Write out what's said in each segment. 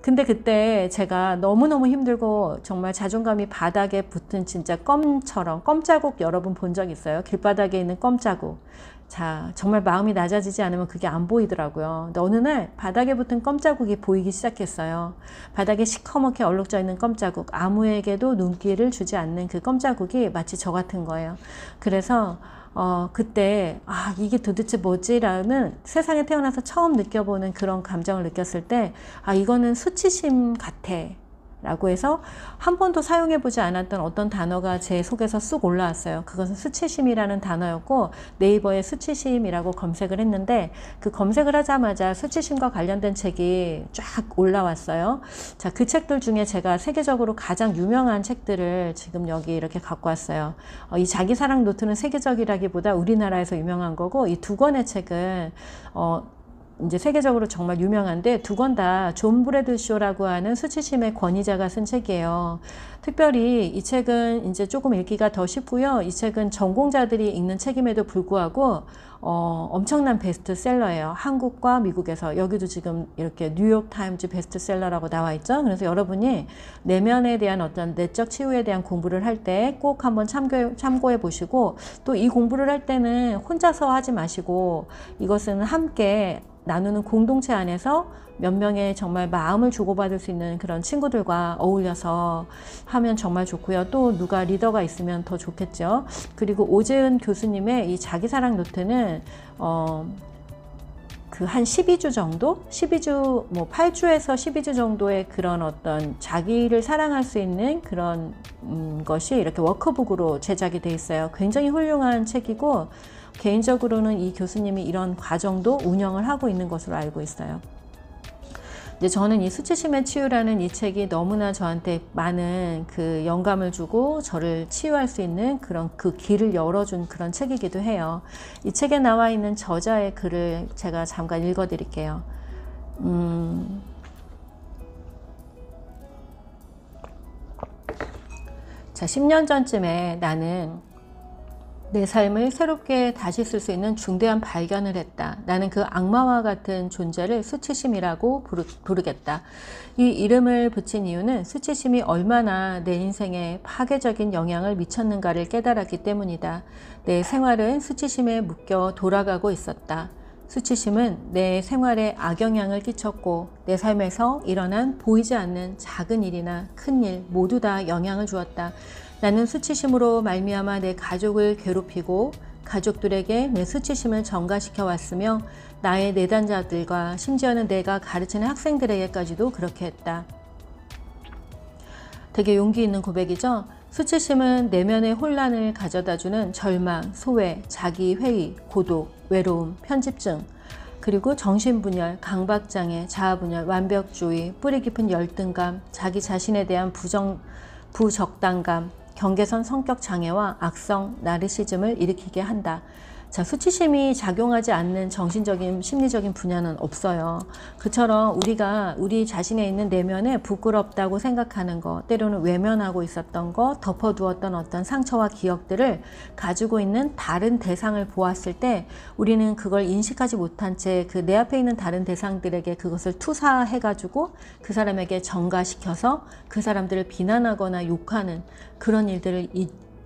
근데 그때 제가 너무너무 힘들고 정말 자존감이 바닥에 붙은 진짜 껌처럼 껌자국 여러분 본 적 있어요? 길바닥에 있는 껌자국. 자, 정말 마음이 낮아지지 않으면 그게 안 보이더라고요. 근데 어느 날 바닥에 붙은 껌자국이 보이기 시작했어요. 바닥에 시커멓게 얼룩져 있는 껌자국. 아무에게도 눈길을 주지 않는 그 껌자국이 마치 저 같은 거예요. 그래서 그때 이게 도대체 뭐지? 라는 세상에 태어나서 처음 느껴보는 그런 감정을 느꼈을 때 이거는 수치심 같아 라고 해서 한 번도 사용해보지 않았던 어떤 단어가 제 속에서 쑥 올라왔어요. 그것은 수치심이라는 단어였고 네이버에 수치심이라고 검색을 했는데 그 검색을 하자마자 수치심과 관련된 책이 쫙 올라왔어요. 자, 그 책들 중에 제가 세계적으로 가장 유명한 책들을 지금 여기 이렇게 갖고 왔어요. 이 자기사랑 노트는 세계적이라기보다 우리나라에서 유명한 거고 이 두 권의 책은 이제 세계적으로 정말 유명한데 두 권 다 존 브래드쇼라고 하는 수치심의 권위자가 쓴 책이에요. 특별히 이 책은 이제 조금 읽기가 더 쉽고요. 이 책은 전공자들이 읽는 책임에도 불구하고 엄청난 베스트셀러예요. 한국과 미국에서. 여기도 지금 이렇게 뉴욕 타임즈 베스트셀러라고 나와 있죠. 그래서 여러분이 내면에 대한 어떤 내적 치유에 대한 공부를 할 때 꼭 한번 참고해 보시고 또 이 공부를 할 때는 혼자서 하지 마시고 이것은 함께 나누는 공동체 안에서 몇 명의 정말 마음을 주고받을 수 있는 그런 친구들과 어울려서 하면 정말 좋고요. 또 누가 리더가 있으면 더 좋겠죠. 그리고 오재은 교수님의 이 자기사랑 노트는 그 한 12주 정도? 12주, 8주에서 12주 정도의 그런 어떤 자기를 사랑할 수 있는 그런 것이 이렇게 워크북으로 제작이 돼 있어요. 굉장히 훌륭한 책이고 개인적으로는 이 교수님이 이런 과정도 운영을 하고 있는 것으로 알고 있어요. 이제 저는 이 수치심의 치유라는 이 책이 너무나 저한테 많은 그 영감을 주고 저를 치유할 수 있는 그런 그 길을 열어준 그런 책이기도 해요. 이 책에 나와 있는 저자의 글을 제가 잠깐 읽어 드릴게요. 자, 10년 전쯤에 나는 내 삶을 새롭게 다시 쓸 수 있는 중대한 발견을 했다. 나는 그 악마와 같은 존재를 수치심이라고 부르겠다. 이 이름을 붙인 이유는 수치심이 얼마나 내 인생에 파괴적인 영향을 미쳤는가를 깨달았기 때문이다. 내 생활은 수치심에 묶여 돌아가고 있었다. 수치심은 내 생활에 악영향을 끼쳤고 내 삶에서 일어난 보이지 않는 작은 일이나 큰 일 모두 다 영향을 주었다. 나는 수치심으로 말미암아 내 가족을 괴롭히고 가족들에게 내 수치심을 전가시켜 왔으며 나의 내단자들과 심지어는 내가 가르치는 학생들에게까지도 그렇게 했다. 되게 용기 있는 고백이죠? 수치심은 내면의 혼란을 가져다주는 절망, 소외, 자기회의, 고독, 외로움, 편집증, 그리고 정신분열, 강박장애, 자아분열, 완벽주의, 뿌리 깊은 열등감, 자기 자신에 대한 부적당감, 경계선 성격 장애와 악성 나르시즘을 일으키게 한다. 자, 수치심이 작용하지 않는 정신적인 심리적인 분야는 없어요. 그처럼 우리가 우리 자신에 있는 내면에 부끄럽다고 생각하는 것, 때로는 외면하고 있었던 것, 덮어두었던 어떤 상처와 기억들을 가지고 있는 다른 대상을 보았을 때 우리는 그걸 인식하지 못한 채 그 내 앞에 있는 다른 대상들에게 그것을 투사해가지고 그 사람에게 전가시켜서 그 사람들을 비난하거나 욕하는 그런 일들을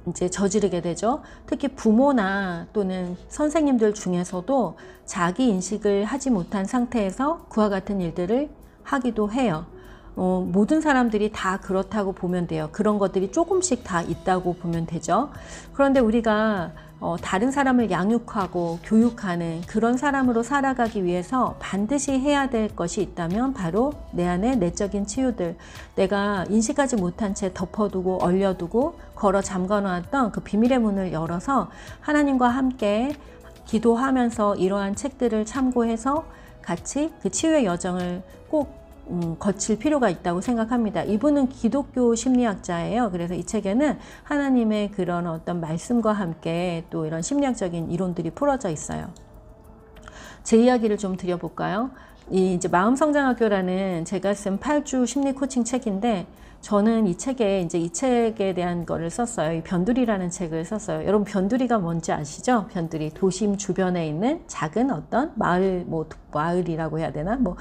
이제 저지르게 되죠. 특히 부모나 또는 선생님들 중에서도 자기 인식을 하지 못한 상태에서 그와 같은 일들을 하기도 해요. 모든 사람들이 다 그렇다고 보면 돼요. 그런 것들이 조금씩 다 있다고 보면 되죠. 그런데 우리가 다른 사람을 양육하고 교육하는 그런 사람으로 살아가기 위해서 반드시 해야 될 것이 있다면 바로 내 안에 내적인 치유들, 내가 인식하지 못한 채 덮어두고 얼려두고 걸어 잠가놓았던 그 비밀의 문을 열어서 하나님과 함께 기도하면서 이러한 책들을 참고해서 같이 그 치유의 여정을 꼭 거칠 필요가 있다고 생각합니다. 이분은 기독교 심리학자예요. 그래서 이 책에는 하나님의 그런 어떤 말씀과 함께 또 이런 심리학적인 이론들이 풀어져 있어요. 제 이야기를 좀 드려볼까요? 이 이제 마음성장학교라는 제가 쓴 8주 심리 코칭 책인데 저는 이 책에 이제 이 책에 대한 거를 썼어요. 이 변두리라는 책을 썼어요. 여러분 변두리가 뭔지 아시죠? 변두리 도심 주변에 있는 작은 어떤 마을, 뭐 마을이라고 해야 되나? 뭐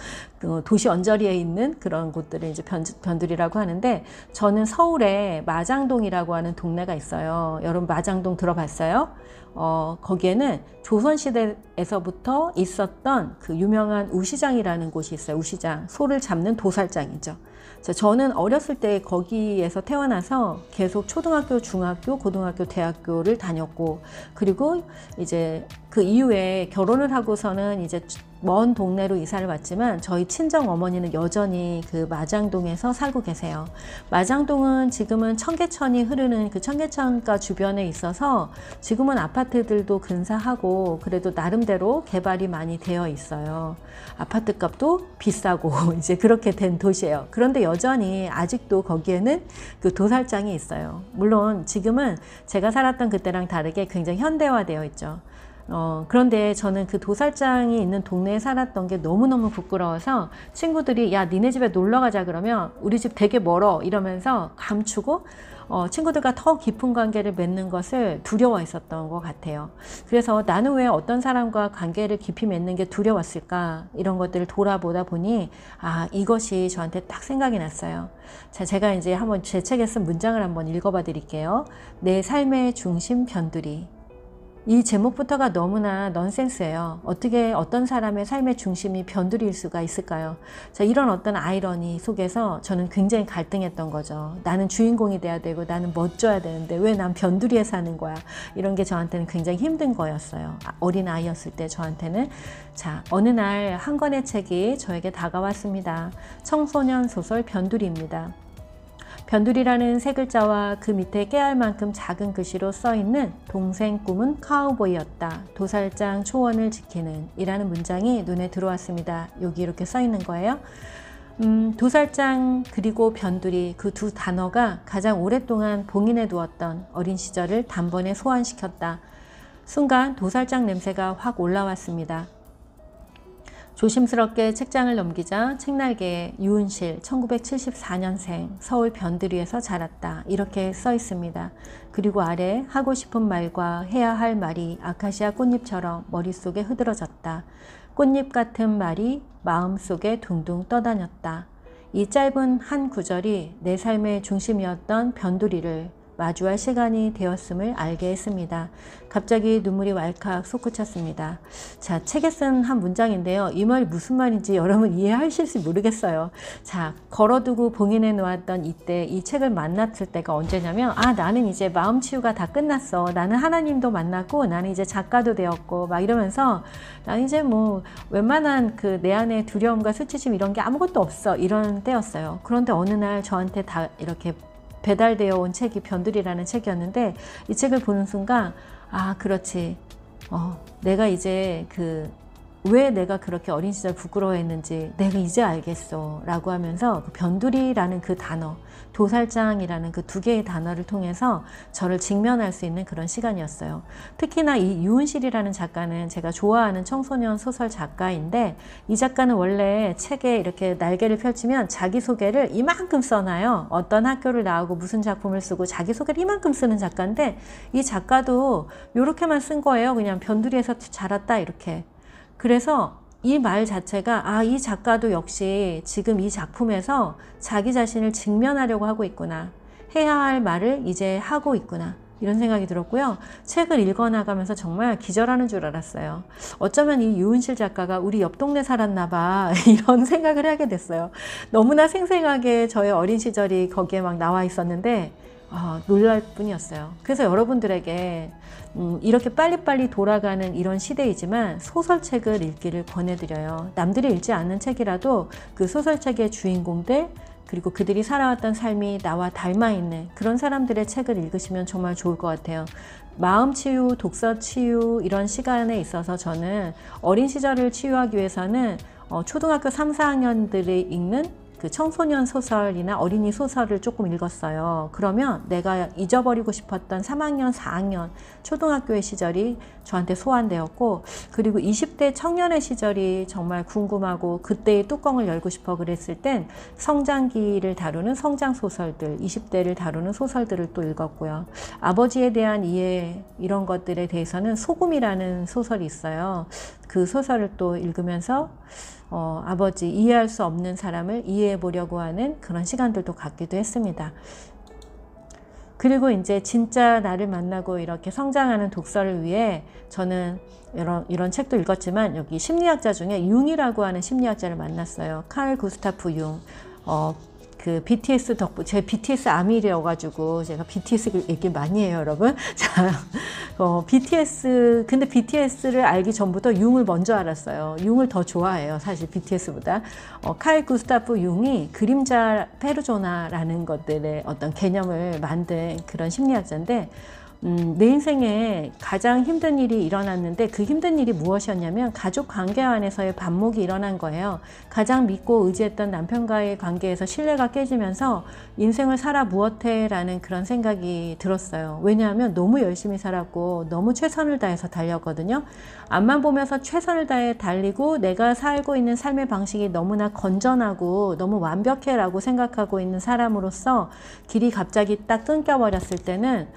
도시 언저리에 있는 그런 곳들을 이제 변두리라고 하는데, 저는 서울에 마장동이라고 하는 동네가 있어요. 여러분 마장동 들어봤어요? 거기에는 조선시대에서부터 있었던 그 유명한 우시장이라는 곳이 있어요. 우시장, 소를 잡는 도살장이죠. 저는 어렸을 때 거기에서 태어나서 계속 초등학교, 중학교, 고등학교, 대학교를 다녔고, 그리고 이제 그 이후에 결혼을 하고서는 이제 먼 동네로 이사를 왔지만 저희 친정 어머니는 여전히 그 마장동에서 살고 계세요. 마장동은 지금은 청계천이 흐르는 그 청계천가 주변에 있어서 지금은 아파트들도 근사하고 그래도 나름대로 개발이 많이 되어 있어요. 아파트 값도 비싸고 이제 그렇게 된 도시예요. 그런데 여전히 아직도 거기에는 그 도살장이 있어요. 물론 지금은 제가 살았던 그때랑 다르게 굉장히 현대화되어 있죠. 그런데 저는 그 도살장이 있는 동네에 살았던 게 너무너무 부끄러워서 친구들이 야 니네 집에 놀러 가자 그러면 우리 집 되게 멀어 이러면서 감추고 친구들과 더 깊은 관계를 맺는 것을 두려워했었던 것 같아요. 그래서 나는 왜 어떤 사람과 관계를 깊이 맺는 게 두려웠을까, 이런 것들을 돌아보다 보니 이것이 저한테 딱 생각이 났어요. 자, 제가 이제 한번 제 책에 쓴 문장을 한번 읽어봐 드릴게요. 내 삶의 중심 변두리. 이 제목부터가 너무나 넌센스예요. 어떻게 어떤 사람의 삶의 중심이 변두리일 수가 있을까요? 자, 이런 어떤 아이러니 속에서 저는 굉장히 갈등했던 거죠. 나는 주인공이 돼야 되고 나는 멋져야 되는데 왜 난 변두리에 사는 거야? 이런 게 저한테는 굉장히 힘든 거였어요. 어린 아이였을 때 저한테는. 자, 어느 날 한 권의 책이 저에게 다가왔습니다. 청소년 소설 변두리입니다. 변두리라는 세 글자와 그 밑에 깨알 만큼 작은 글씨로 써있는 동생 꿈은 카우보이였다. 도살장 초원을 지키는 이라는 문장이 눈에 들어왔습니다. 여기 이렇게 써있는 거예요. 도살장 그리고 변두리, 그 두 단어가 가장 오랫동안 봉인해 두었던 어린 시절을 단번에 소환시켰다. 순간 도살장 냄새가 확 올라왔습니다. 조심스럽게 책장을 넘기자 책날개에 유은실 1974년생 서울 변두리에서 자랐다 이렇게 써 있습니다. 그리고 아래 하고 싶은 말과 해야 할 말이 아카시아 꽃잎처럼 머릿속에 흐드러졌다. 꽃잎 같은 말이 마음속에 둥둥 떠다녔다. 이 짧은 한 구절이 내 삶의 중심이었던 변두리를 마주할 시간이 되었음을 알게 했습니다. 갑자기 눈물이 왈칵 솟구쳤습니다. 자, 책에 쓴 한 문장인데요. 이 말이 무슨 말인지 여러분 이해하실지 모르겠어요. 자, 걸어두고 봉인해 놓았던 이때 이 책을 만났을 때가 언제냐면 나는 이제 마음 치유가 다 끝났어. 나는 하나님도 만났고 나는 이제 작가도 되었고 막 이러면서 나는 이제 뭐 웬만한 그 내 안에 두려움과 수치심 이런 게 아무것도 없어. 이런 때였어요. 그런데 어느 날 저한테 다 이렇게 배달되어 온 책이 변두리라는 책이었는데 이 책을 보는 순간 그렇지. 내가 이제 왜 내가 그렇게 어린 시절 부끄러워했는지 내가 이제 알겠어 라고 하면서 그 변두리라는 그 단어, 도살장이라는 그 두 개의 단어를 통해서 저를 직면할 수 있는 그런 시간이었어요. 특히나 이 유은실이라는 작가는 제가 좋아하는 청소년 소설 작가인데, 이 작가는 원래 책에 이렇게 날개를 펼치면 자기소개를 이만큼 써놔요. 어떤 학교를 나오고 무슨 작품을 쓰고 자기소개를 이만큼 쓰는 작가인데, 이 작가도 이렇게만 쓴 거예요. 그냥 변두리에서 자랐다 이렇게. 그래서 이 말 자체가 이 작가도 역시 지금 이 작품에서 자기 자신을 직면하려고 하고 있구나. 해야 할 말을 이제 하고 있구나. 이런 생각이 들었고요. 책을 읽어나가면서 정말 기절하는 줄 알았어요. 어쩌면 이 유은실 작가가 우리 옆 동네 살았나 봐. 이런 생각을 하게 됐어요. 너무나 생생하게 저의 어린 시절이 거기에 막 나와 있었는데 놀랄 뿐이었어요. 그래서 여러분들에게 이렇게 빨리빨리 돌아가는 이런 시대이지만 소설책을 읽기를 권해드려요. 남들이 읽지 않는 책이라도 그 소설책의 주인공들, 그리고 그들이 살아왔던 삶이 나와 닮아있는 그런 사람들의 책을 읽으시면 정말 좋을 것 같아요. 마음 치유, 독서 치유 이런 시간에 있어서 저는 어린 시절을 치유하기 위해서는 초등학교 3, 4학년들이 읽는 그 청소년 소설이나 어린이 소설을 조금 읽었어요. 그러면 내가 잊어버리고 싶었던 3학년, 4학년 초등학교의 시절이 저한테 소환되었고, 그리고 20대 청년의 시절이 정말 궁금하고 그때의 뚜껑을 열고 싶어 그랬을 땐 성장기를 다루는 성장 소설들, 20대를 다루는 소설들을 또 읽었고요. 아버지에 대한 이해, 이런 것들에 대해서는 소금이라는 소설이 있어요. 그 소설을 또 읽으면서 아버지, 이해할 수 없는 사람을 이해해 보려고 하는 그런 시간들도 갖기도 했습니다. 그리고 이제 진짜 나를 만나고 이렇게 성장하는 독서를 위해 저는 이런 책도 읽었지만, 여기 심리학자 중에 융이라고 하는 심리학자를 만났어요. 칼 구스타프 융. 그 BTS 제 BTS 아밀이어가지고 제가 BTS 얘기 많이 해요, 여러분. 자, 근데 BTS를 알기 전부터 융을 먼저 알았어요. 융을 더 좋아해요, 사실 BTS보다. 칼 구스타프 융이 그림자 페르소나라는 것들의 어떤 개념을 만든 그런 심리학자인데, 내 인생에 가장 힘든 일이 일어났는데, 그 힘든 일이 무엇이었냐면 가족 관계 안에서의 반목이 일어난 거예요. 가장 믿고 의지했던 남편과의 관계에서 신뢰가 깨지면서 인생을 살아 무엇해 라는 그런 생각이 들었어요. 왜냐하면 너무 열심히 살았고 너무 최선을 다해서 달렸거든요. 앞만 보면서 최선을 다해 달리고 내가 살고 있는 삶의 방식이 너무나 건전하고 너무 완벽해 라고 생각하고 있는 사람으로서 길이 갑자기 딱 끊겨버렸을 때는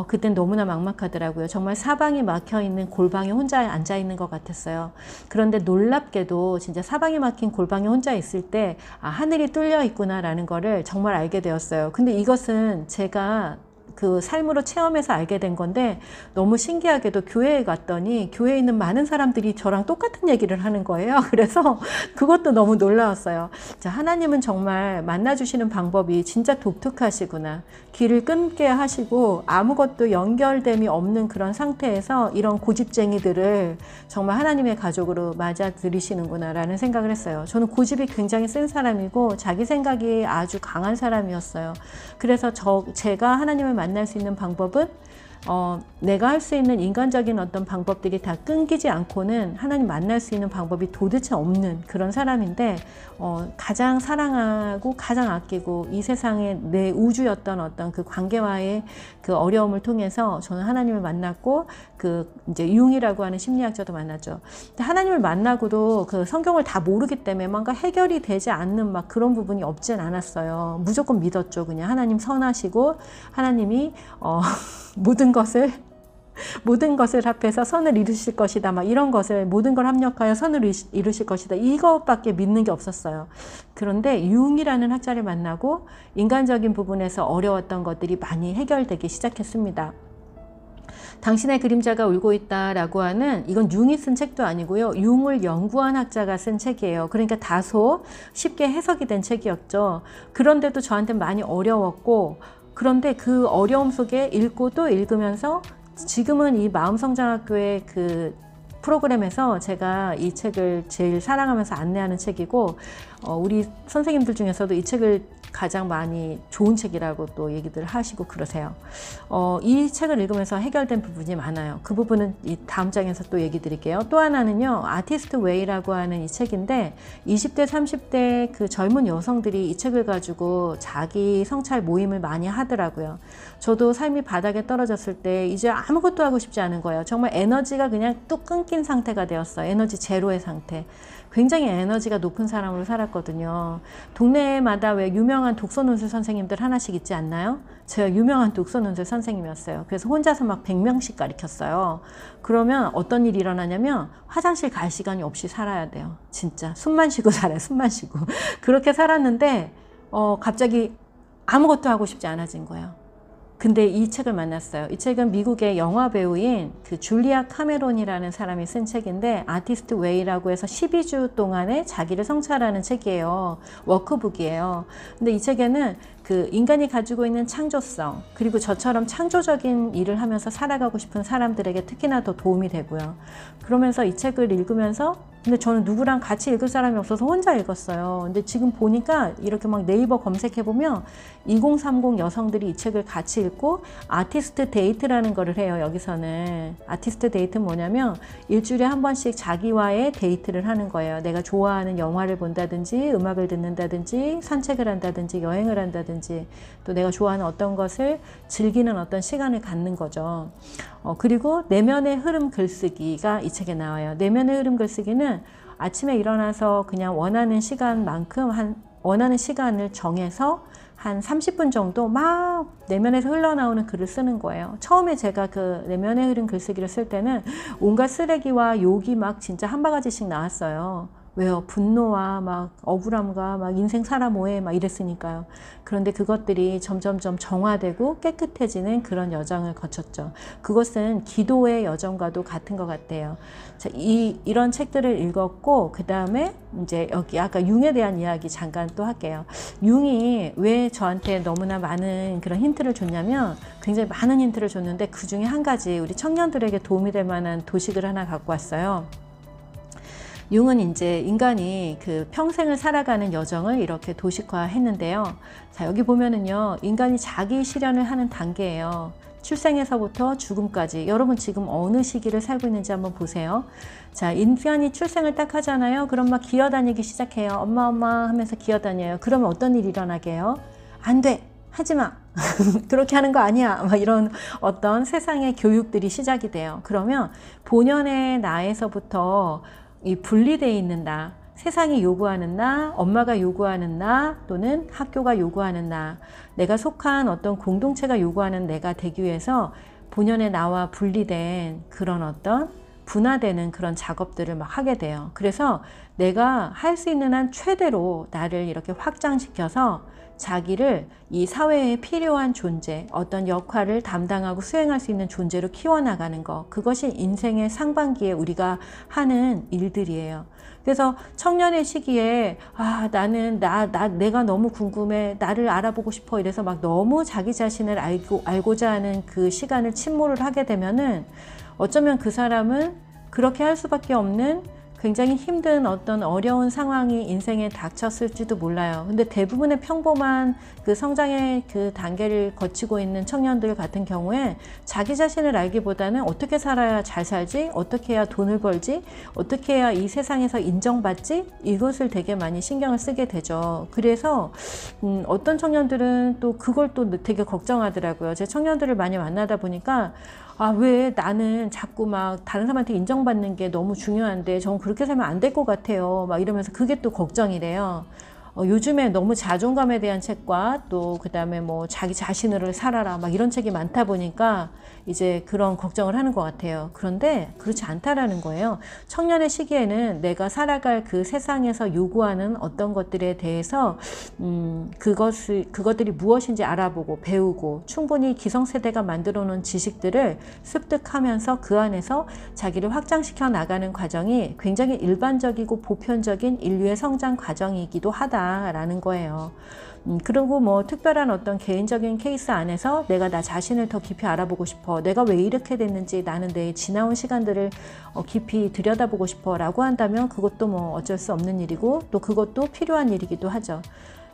그땐 너무나 막막하더라고요. 정말 사방이 막혀있는 골방에 혼자 앉아있는 것 같았어요. 그런데 놀랍게도 진짜 사방이 막힌 골방에 혼자 있을 때 하늘이 뚫려 있구나 라는 거를 정말 알게 되었어요. 근데 이것은 제가 그 삶으로 체험해서 알게 된 건데, 너무 신기하게도 교회에 갔더니 교회에 있는 많은 사람들이 저랑 똑같은 얘기를 하는 거예요. 그래서 그것도 너무 놀라웠어요. 자, 하나님은 정말 만나주시는 방법이 진짜 독특하시구나. 길을 끊게 하시고 아무것도 연결됨이 없는 그런 상태에서 이런 고집쟁이들을 정말 하나님의 가족으로 맞아들이시는구나 라는 생각을 했어요. 저는 고집이 굉장히 센 사람이고 자기 생각이 아주 강한 사람이었어요. 그래서 제가 하나님을 만날 수 있는 방법은 내가 할 수 있는 인간적인 어떤 방법들이 다 끊기지 않고는 하나님 만날 수 있는 방법이 도대체 없는 그런 사람인데, 가장 사랑하고 가장 아끼고 이 세상에 내 우주였던 어떤 그 관계와의 그 어려움을 통해서 저는 하나님을 만났고, 그 이제 융이라고 하는 심리학자도 만났죠. 근데 하나님을 만나고도 그 성경을 다 모르기 때문에 뭔가 해결이 되지 않는 막 그런 부분이 없진 않았어요. 무조건 믿었죠. 그냥 하나님 선하시고 하나님이 모든 것을 합해서 선을 이루실 것이다. 막 이런 것을, 모든 걸 합력하여 선을 이루실 것이다. 이것밖에 믿는 게 없었어요. 그런데 융이라는 학자를 만나고 인간적인 부분에서 어려웠던 것들이 많이 해결되기 시작했습니다. 당신의 그림자가 울고 있다라고 하는, 이건 융이 쓴 책도 아니고요. 융을 연구한 학자가 쓴 책이에요. 그러니까 다소 쉽게 해석이 된 책이었죠. 그런데도 저한테 많이 어려웠고, 그런데 그 어려움 속에 읽고 또 읽으면서 지금은 이 마음성장학교의 그 프로그램에서 제가 이 책을 제일 사랑하면서 안내하는 책이고, 우리 선생님들 중에서도 이 책을 가장 많이 좋은 책이라고 또 얘기들 하시고 그러세요. 이 책을 읽으면서 해결된 부분이 많아요. 그 부분은 이 다음 장에서 또 얘기 드릴게요. 또 하나는요, 아티스트 웨이라고 하는 이 책인데, 20대 30대 그 젊은 여성들이 이 책을 가지고 자기 성찰 모임을 많이 하더라고요. 저도 삶이 바닥에 떨어졌을 때 이제 아무것도 하고 싶지 않은 거예요. 정말 에너지가 그냥 뚝 끊긴 상태가 되었어요. 에너지 제로의 상태. 굉장히 에너지가 높은 사람으로 살았거든요. 동네마다 왜 유명한 독서논술 선생님들 하나씩 있지 않나요? 제가 유명한 독서논술 선생님이었어요. 그래서 혼자서 막 100명씩 가르쳤어요. 그러면 어떤 일이 일어나냐면 화장실 갈 시간이 없이 살아야 돼요. 진짜 숨만 쉬고 살아요. 숨만 쉬고. 그렇게 살았는데 갑자기 아무것도 하고 싶지 않아진 거예요. 근데 이 책을 만났어요. 이 책은 미국의 영화 배우인 그 줄리아 카메론이라는 사람이 쓴 책인데, 아티스트 웨이라고 해서 12주 동안에 자기를 성찰하는 책이에요. 워크북이에요. 근데 이 책에는 그 인간이 가지고 있는 창조성, 그리고 저처럼 창조적인 일을 하면서 살아가고 싶은 사람들에게 특히나 더 도움이 되고요. 그러면서 이 책을 읽으면서, 근데 저는 누구랑 같이 읽을 사람이 없어서 혼자 읽었어요. 근데 지금 보니까 이렇게 막 네이버 검색해보면 2030 여성들이 이 책을 같이 읽고 아티스트 데이트라는 거를 해요. 여기서는 아티스트 데이트는 뭐냐면 일주일에 한 번씩 자기와의 데이트를 하는 거예요. 내가 좋아하는 영화를 본다든지 음악을 듣는다든지 산책을 한다든지 여행을 한다든지 또 내가 좋아하는 어떤 것을 즐기는 어떤 시간을 갖는 거죠. 그리고 내면의 흐름 글쓰기가 이 책에 나와요. 내면의 흐름 글쓰기는 아침에 일어나서 그냥 원하는 시간만큼 원하는 시간을 정해서 한 30분 정도 막 내면에서 흘러나오는 글을 쓰는 거예요. 처음에 제가 그 내면의 흐름 글쓰기를 쓸 때는 온갖 쓰레기와 욕이 막 진짜 한 바가지씩 나왔어요. 왜요? 분노와 막 억울함과 막 인생 살아 뭐해 막 이랬으니까요. 그런데 그것들이 점점점 정화되고 깨끗해지는 그런 여정을 거쳤죠. 그것은 기도의 여정과도 같은 것 같아요. 자, 이런 책들을 읽었고 그 다음에 이제 여기 아까 융에 대한 이야기 잠깐 또 할게요. 융이 왜 저한테 너무나 많은 그런 힌트를 줬냐면 굉장히 많은 힌트를 줬는데 그 중에 한 가지 우리 청년들에게 도움이 될 만한 도식을 하나 갖고 왔어요. 융은 이제 인간이 그 평생을 살아가는 여정을 이렇게 도식화했는데요. 자, 여기 보면은요, 인간이 자기 실현을 하는 단계예요. 출생에서부터 죽음까지. 여러분 지금 어느 시기를 살고 있는지 한번 보세요. 자, 인간이 출생을 딱 하잖아요. 그럼 막 기어다니기 시작해요. 엄마 엄마 하면서 기어다녀요. 그러면 어떤 일이 일어나게요? 안 돼! 하지 마! 그렇게 하는 거 아니야! 막 이런 어떤 세상의 교육들이 시작이 돼요. 그러면 본연의 나에서부터 이 분리되어 있는 나, 세상이 요구하는 나, 엄마가 요구하는 나, 또는 학교가 요구하는 나, 내가 속한 어떤 공동체가 요구하는 내가 되기 위해서 본연의 나와 분리된 그런 어떤 분화되는 그런 작업들을 막 하게 돼요. 그래서 내가 할 수 있는 한 최대로 나를 이렇게 확장시켜서 자기를 이 사회에 필요한 존재, 어떤 역할을 담당하고 수행할 수 있는 존재로 키워나가는 것, 그것이 인생의 상반기에 우리가 하는 일들이에요. 그래서 청년의 시기에 나는 내가 너무 궁금해, 나를 알아보고 싶어 이래서 막 너무 자기 자신을 알고자 하는 그 시간을 침몰을 하게 되면은 어쩌면 그 사람은 그렇게 할 수밖에 없는 굉장히 힘든 어떤 어려운 상황이 인생에 닥쳤을지도 몰라요. 근데 대부분의 평범한 그 성장의 그 단계를 거치고 있는 청년들 같은 경우에 자기 자신을 알기보다는 어떻게 살아야 잘 살지? 어떻게 해야 돈을 벌지? 어떻게 해야 이 세상에서 인정받지? 이것을 되게 많이 신경을 쓰게 되죠. 그래서 어떤 청년들은 또 그걸 또 되게 걱정하더라고요. 제 청년들을 많이 만나다 보니까 왜 나는 자꾸 막 다른 사람한테 인정받는 게 너무 중요한데 전 그렇게 살면 안 될 것 같아요. 막 이러면서 그게 또 걱정이래요. 요즘에 너무 자존감에 대한 책과 또 그다음에 뭐 자기 자신을 살아라 막 이런 책이 많다 보니까 이제 그런 걱정을 하는 것 같아요. 그런데 그렇지 않다라는 거예요. 청년의 시기에는 내가 살아갈 그 세상에서 요구하는 어떤 것들에 대해서 그것들이 무엇인지 알아보고 배우고 충분히 기성세대가 만들어 놓은 지식들을 습득하면서 그 안에서 자기를 확장시켜 나가는 과정이 굉장히 일반적이고 보편적인 인류의 성장 과정이기도 하다라는 거예요. 그리고 뭐 특별한 어떤 개인적인 케이스 안에서 내가 나 자신을 더 깊이 알아보고 싶어, 내가 왜 이렇게 됐는지 나는 내 지나온 시간들을 깊이 들여다보고 싶어 라고 한다면 그것도 뭐 어쩔 수 없는 일이고 또 그것도 필요한 일이기도 하죠.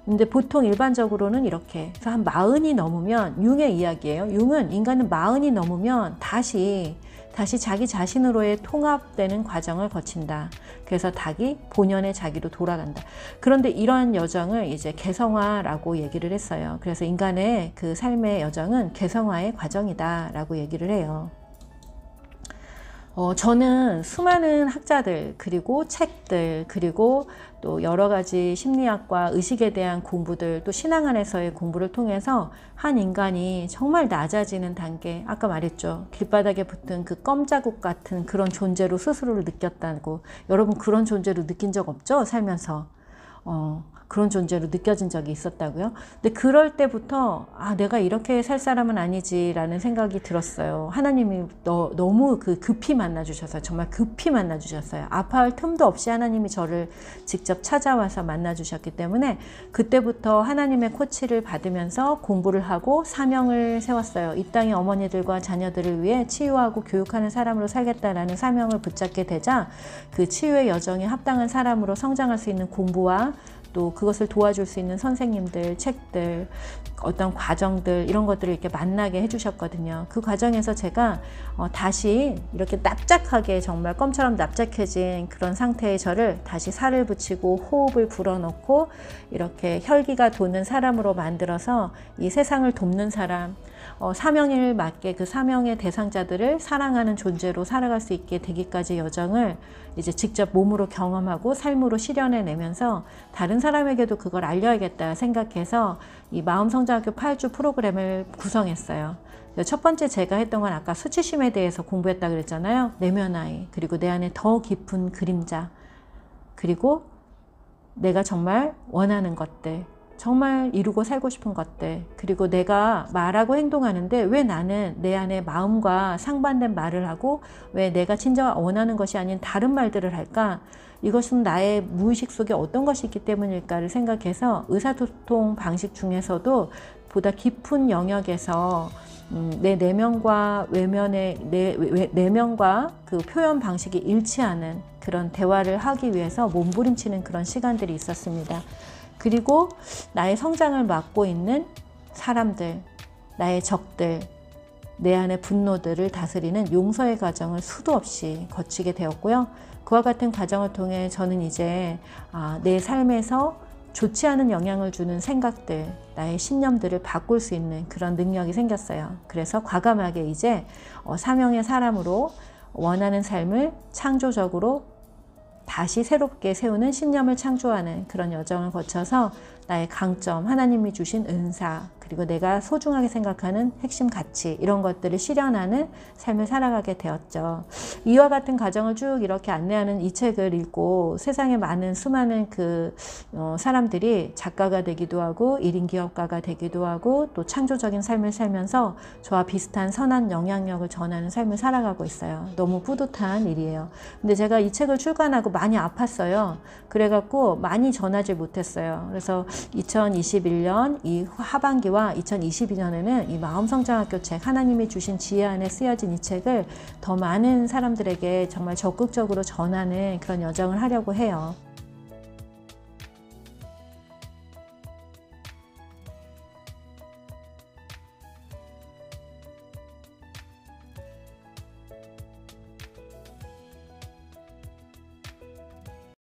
근데 보통 일반적으로는 이렇게 그래서 한 40이 넘으면, 융의 이야기예요. 융은 인간은 40이 넘으면 다시 자기 자신으로의 통합되는 과정을 거친다. 그래서 본연의 자기로 돌아간다. 그런데 이러한 여정을 이제 개성화라고 얘기를 했어요. 그래서 인간의 그 삶의 여정은 개성화의 과정이다라고 얘기를 해요. 저는 수많은 학자들, 그리고 책들, 그리고 또 여러 가지 심리학과 의식에 대한 공부들, 또 신앙 안에서의 공부를 통해서 한 인간이 정말 낮아지는 단계, 아까 말했죠. 길바닥에 붙은 그 껌자국 같은 그런 존재로 스스로를 느꼈다고. 여러분 그런 존재로 느낀 적 없죠? 살면서. 그런 존재로 느껴진 적이 있었다고요. 근데 그럴 때부터 내가 이렇게 살 사람은 아니지라는 생각이 들었어요. 하나님이 너무 급히 만나주셔서, 정말 급히 만나주셨어요. 아파할 틈도 없이 하나님이 저를 직접 찾아와서 만나주셨기 때문에 그때부터 하나님의 코치를 받으면서 공부를 하고 사명을 세웠어요. 이 땅의 어머니들과 자녀들을 위해 치유하고 교육하는 사람으로 살겠다라는 사명을 붙잡게 되자 그 치유의 여정에 합당한 사람으로 성장할 수 있는 공부와 또 그것을 도와줄 수 있는 선생님들, 책들, 어떤 과정들 이런 것들을 이렇게 만나게 해주셨거든요. 그 과정에서 제가 다시 이렇게 납작하게 정말 껌처럼 납작해진 그런 상태의 저를 다시 살을 붙이고 호흡을 불어넣고 이렇게 혈기가 도는 사람으로 만들어서 이 세상을 돕는 사람, 사명을 맞게 그 사명의 대상자들을 사랑하는 존재로 살아갈 수 있게 되기까지 여정을 이제 직접 몸으로 경험하고 삶으로 실현해내면서 다른 사람에게도 그걸 알려야겠다 생각해서 이 마음성장학교 8주 프로그램을 구성했어요. 첫 번째 제가 했던 건 아까 수치심에 대해서 공부했다 그랬잖아요. 내면아이, 그리고 내 안에 더 깊은 그림자, 그리고 내가 정말 원하는 것들, 정말 이루고 살고 싶은 것들, 그리고 내가 말하고 행동하는데 왜 나는 내 안에 마음과 상반된 말을 하고 왜 내가 진짜 원하는 것이 아닌 다른 말들을 할까? 이것은 나의 무의식 속에 어떤 것이 있기 때문일까를 생각해서 의사소통 방식 중에서도 보다 깊은 영역에서 내 내면과 외면의 내면과 그 표현 방식이 일치하는 그런 대화를 하기 위해서 몸부림치는 그런 시간들이 있었습니다. 그리고 나의 성장을 막고 있는 사람들, 나의 적들, 내 안의 분노들을 다스리는 용서의 과정을 수도 없이 거치게 되었고요. 그와 같은 과정을 통해 저는 이제 내 삶에서 좋지 않은 영향을 주는 생각들, 나의 신념들을 바꿀 수 있는 그런 능력이 생겼어요. 그래서 과감하게 이제 사명의 사람으로 원하는 삶을 창조적으로 다시 새롭게 세우는 신념을 창조하는 그런 여정을 거쳐서 나의 강점, 하나님이 주신 은사, 그리고 내가 소중하게 생각하는 핵심 가치 이런 것들을 실현하는 삶을 살아가게 되었죠. 이와 같은 과정을 쭉 이렇게 안내하는 이 책을 읽고 세상에 많은 수많은 사람들이 작가가 되기도 하고 1인 기업가가 되기도 하고 또 창조적인 삶을 살면서 저와 비슷한 선한 영향력을 전하는 삶을 살아가고 있어요. 너무 뿌듯한 일이에요. 근데 제가 이 책을 출간하고 많이 아팠어요. 그래갖고 많이 전하지 못했어요. 그래서 2021년 이 하반기와 2022년에는 이 마음성장학교 책, 하나님이 주신 지혜 안에 쓰여진 이 책을 더 많은 사람들에게 정말 적극적으로 전하는 그런 여정을 하려고 해요.